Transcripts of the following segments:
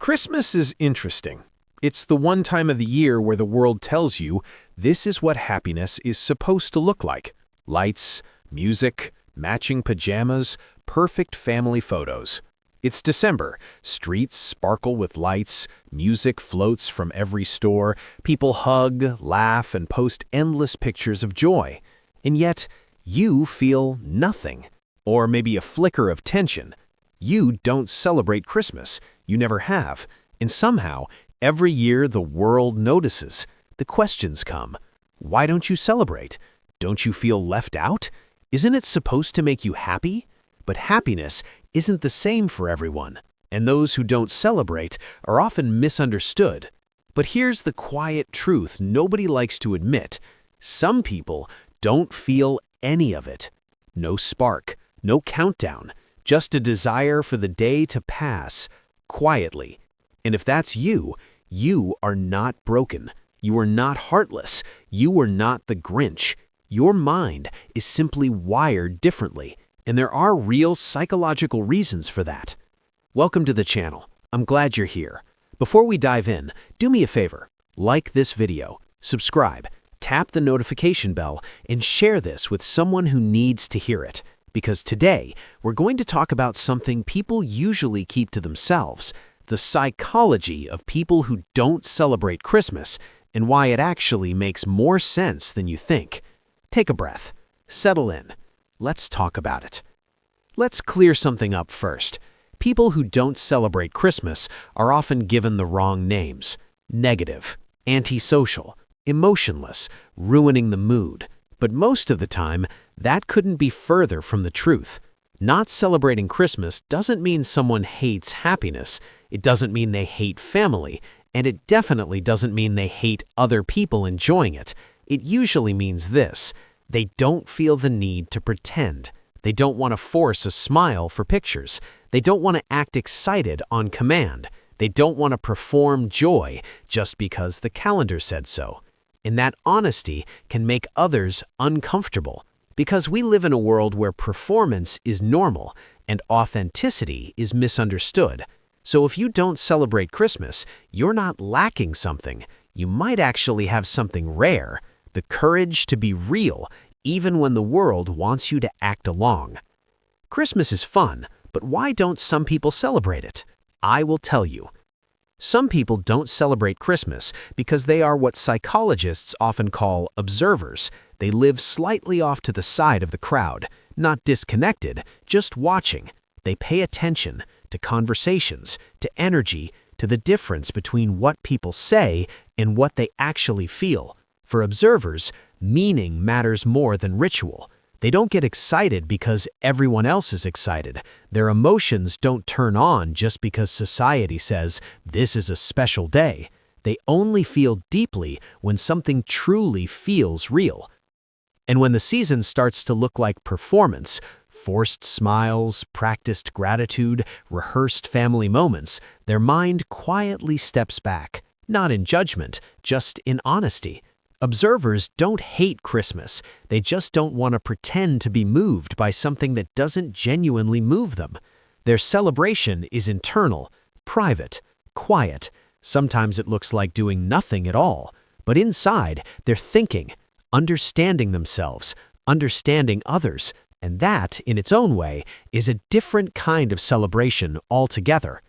Christmas is interesting. It's the one time of the year where the world tells you this is what happiness is supposed to look like. Lights, music, matching pajamas, perfect family photos. It's December. Streets sparkle with lights, music floats from every store, people hug, laugh, and post endless pictures of joy. And yet, you feel nothing. Or maybe a flicker of tension. You don't celebrate Christmas. You never have. And somehow, every year the world notices. The questions come. Why don't you celebrate? Don't you feel left out? Isn't it supposed to make you happy? But happiness isn't the same for everyone. And those who don't celebrate are often misunderstood. But here's the quiet truth nobody likes to admit. Some people don't feel any of it. No spark, no countdown. Just a desire for the day to pass, quietly. And if that's you, you are not broken. You are not heartless. You are not the Grinch. Your mind is simply wired differently, and there are real psychological reasons for that. Welcome to the channel. I'm glad you're here. Before we dive in, do me a favor. Like this video, subscribe, tap the notification bell, and share this with someone who needs to hear it. Because today, we're going to talk about something people usually keep to themselves, the psychology of people who don't celebrate Christmas, and why it actually makes more sense than you think. Take a breath. Settle in. Let's talk about it. Let's clear something up first. People who don't celebrate Christmas are often given the wrong names. Negative, antisocial, emotionless, ruining the mood. But most of the time, that couldn't be further from the truth. Not celebrating Christmas doesn't mean someone hates happiness. It doesn't mean they hate family. And it definitely doesn't mean they hate other people enjoying it. It usually means this: they don't feel the need to pretend. They don't want to force a smile for pictures. They don't want to act excited on command. They don't want to perform joy just because the calendar said so. And that honesty can make others uncomfortable, because we live in a world where performance is normal and authenticity is misunderstood. So if you don't celebrate Christmas, you're not lacking something. You might actually have something rare: the courage to be real, even when the world wants you to act along. Christmas is fun, but why don't some people celebrate it? I will tell you. Some people don't celebrate Christmas because they are what psychologists often call observers. They live slightly off to the side of the crowd, not disconnected, just watching. They pay attention to conversations, to energy, to the difference between what people say and what they actually feel. For observers, meaning matters more than ritual. They don't get excited because everyone else is excited. Their emotions don't turn on just because society says this is a special day. They only feel deeply when something truly feels real. And when the season starts to look like performance, forced smiles, practiced gratitude, rehearsed family moments, their mind quietly steps back, not in judgment, just in honesty. Observers don't hate Christmas. They just don't want to pretend to be moved by something that doesn't genuinely move them. Their celebration is internal, private, quiet. Sometimes it looks like doing nothing at all. But inside, they're thinking, understanding themselves, understanding others. And that, in its own way, is a different kind of celebration altogether.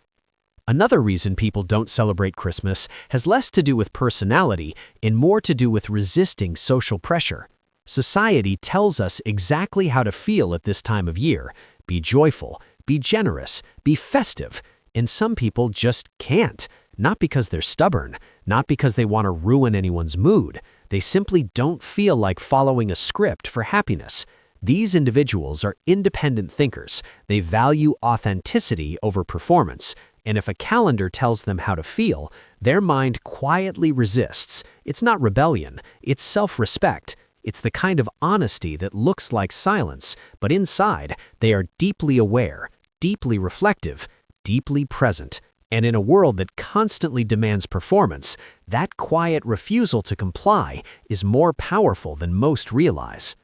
Another reason people don't celebrate Christmas has less to do with personality and more to do with resisting social pressure. Society tells us exactly how to feel at this time of year. Be joyful, be generous, be festive. And some people just can't. Not because they're stubborn, not because they want to ruin anyone's mood. They simply don't feel like following a script for happiness. These individuals are independent thinkers. They value authenticity over performance. And if a calendar tells them how to feel, their mind quietly resists. It's not rebellion, it's self-respect. It's the kind of honesty that looks like silence, but inside, they are deeply aware, deeply reflective, deeply present. And in a world that constantly demands performance, that quiet refusal to comply is more powerful than most realize.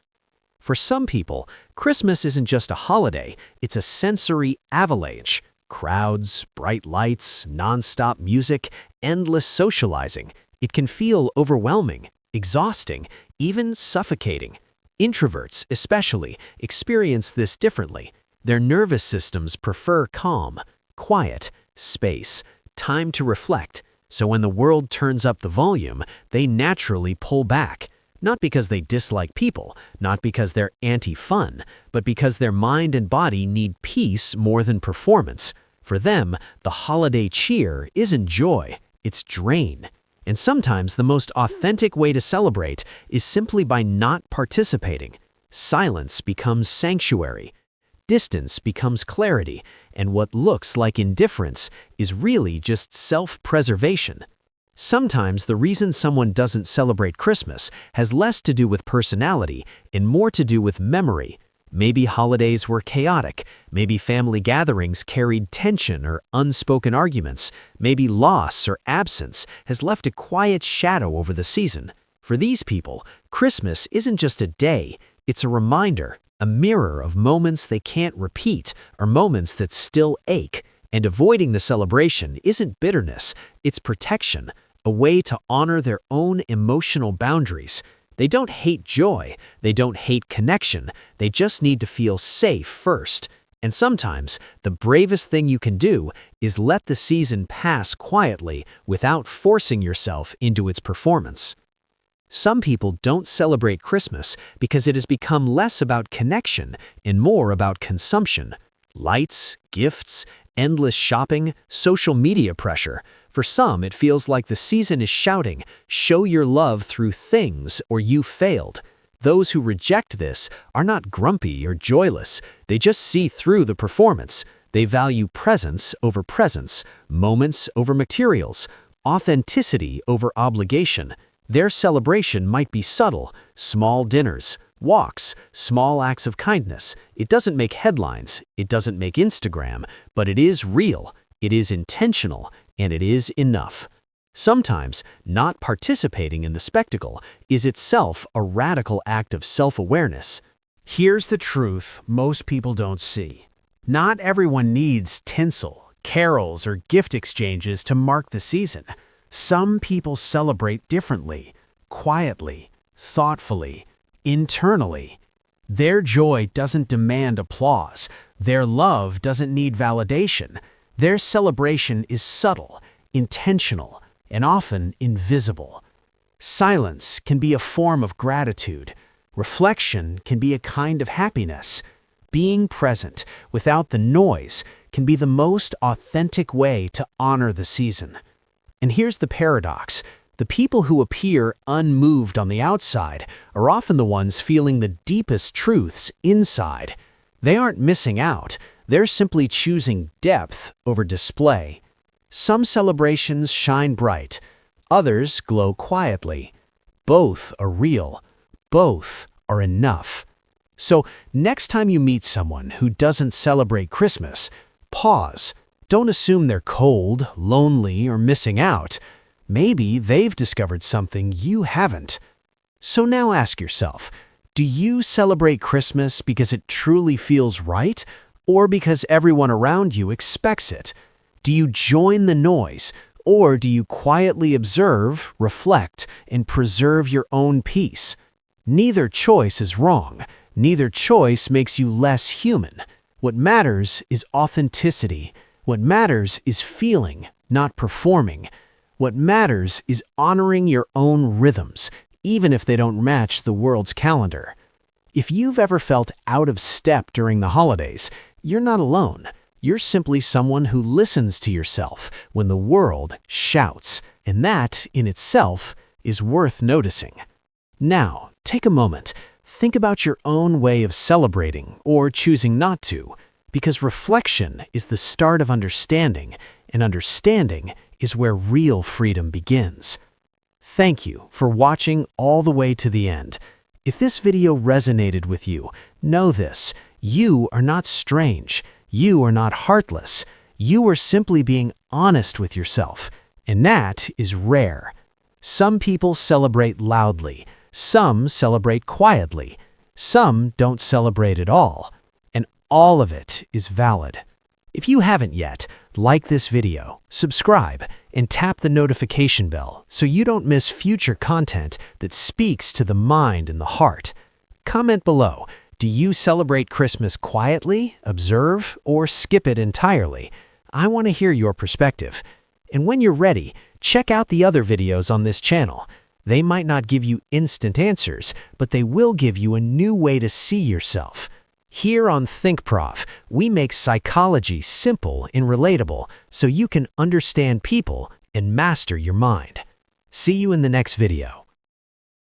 For some people, Christmas isn't just a holiday, it's a sensory avalanche. Crowds, bright lights, nonstop music, endless socializing. It can feel overwhelming, exhausting, even suffocating. Introverts, especially, experience this differently. Their nervous systems prefer calm, quiet, space, time to reflect. So when the world turns up the volume, they naturally pull back. Not because they dislike people, not because they're anti-fun, but because their mind and body need peace more than performance. For them, the holiday cheer isn't joy, it's drain. And sometimes the most authentic way to celebrate is simply by not participating. Silence becomes sanctuary. Distance becomes clarity, and what looks like indifference is really just self-preservation. Sometimes the reason someone doesn't celebrate Christmas has less to do with personality and more to do with memory. Maybe holidays were chaotic, maybe family gatherings carried tension or unspoken arguments, maybe loss or absence has left a quiet shadow over the season. For these people, Christmas isn't just a day, it's a reminder, a mirror of moments they can't repeat or moments that still ache. And avoiding the celebration isn't bitterness, it's protection, a way to honor their own emotional boundaries. They don't hate joy, they don't hate connection, they just need to feel safe first. And sometimes, the bravest thing you can do is let the season pass quietly without forcing yourself into its performance. Some people don't celebrate Christmas because it has become less about connection and more about consumption. Lights, gifts, endless shopping, social media pressure. For some, it feels like the season is shouting, "Show your love through things or you failed." Those who reject this are not grumpy or joyless. They just see through the performance. They value presence over presence, moments over materials, authenticity over obligation. Their celebration might be subtle, small dinners, walks, small acts of kindness. It doesn't make headlines, it doesn't make Instagram, but it is real, it is intentional, and it is enough. Sometimes, not participating in the spectacle is itself a radical act of self-awareness. Here's the truth most people don't see. Not everyone needs tinsel, carols, or gift exchanges to mark the season. Some people celebrate differently, quietly, thoughtfully, internally. Their joy doesn't demand applause. Their love doesn't need validation. Their celebration is subtle, intentional, and often invisible. Silence can be a form of gratitude. Reflection can be a kind of happiness. Being present without the noise can be the most authentic way to honor the season. And here's the paradox. The people who appear unmoved on the outside are often the ones feeling the deepest truths inside. They aren't missing out. They're simply choosing depth over display. Some celebrations shine bright. Others glow quietly. Both are real. Both are enough. So next time you meet someone who doesn't celebrate Christmas, pause. Don't assume they're cold, lonely, or missing out. Maybe they've discovered something you haven't. So now ask yourself, do you celebrate Christmas because it truly feels right, or because everyone around you expects it? Do you join the noise, or do you quietly observe, reflect, and preserve your own peace? Neither choice is wrong. Neither choice makes you less human. What matters is authenticity. What matters is feeling, not performing. What matters is honoring your own rhythms, even if they don't match the world's calendar. If you've ever felt out of step during the holidays, you're not alone. You're simply someone who listens to yourself when the world shouts, and that, in itself, is worth noticing. Now, take a moment. Think about your own way of celebrating or choosing not to, because reflection is the start of understanding, and understanding is where real freedom begins. Thank you for watching all the way to the end. If this video resonated with you, know this: you are not strange. You are not heartless. You are simply being honest with yourself, and that is rare. Some people celebrate loudly. Some celebrate quietly. Some don't celebrate at all. And all of it is valid. If you haven't yet, like this video, subscribe, and tap the notification bell so you don't miss future content that speaks to the mind and the heart. Comment below, do you celebrate Christmas quietly, observe, or skip it entirely? I want to hear your perspective. And when you're ready, check out the other videos on this channel. They might not give you instant answers, but they will give you a new way to see yourself. Here on ThinkProf, we make psychology simple and relatable so you can understand people and master your mind. See you in the next video.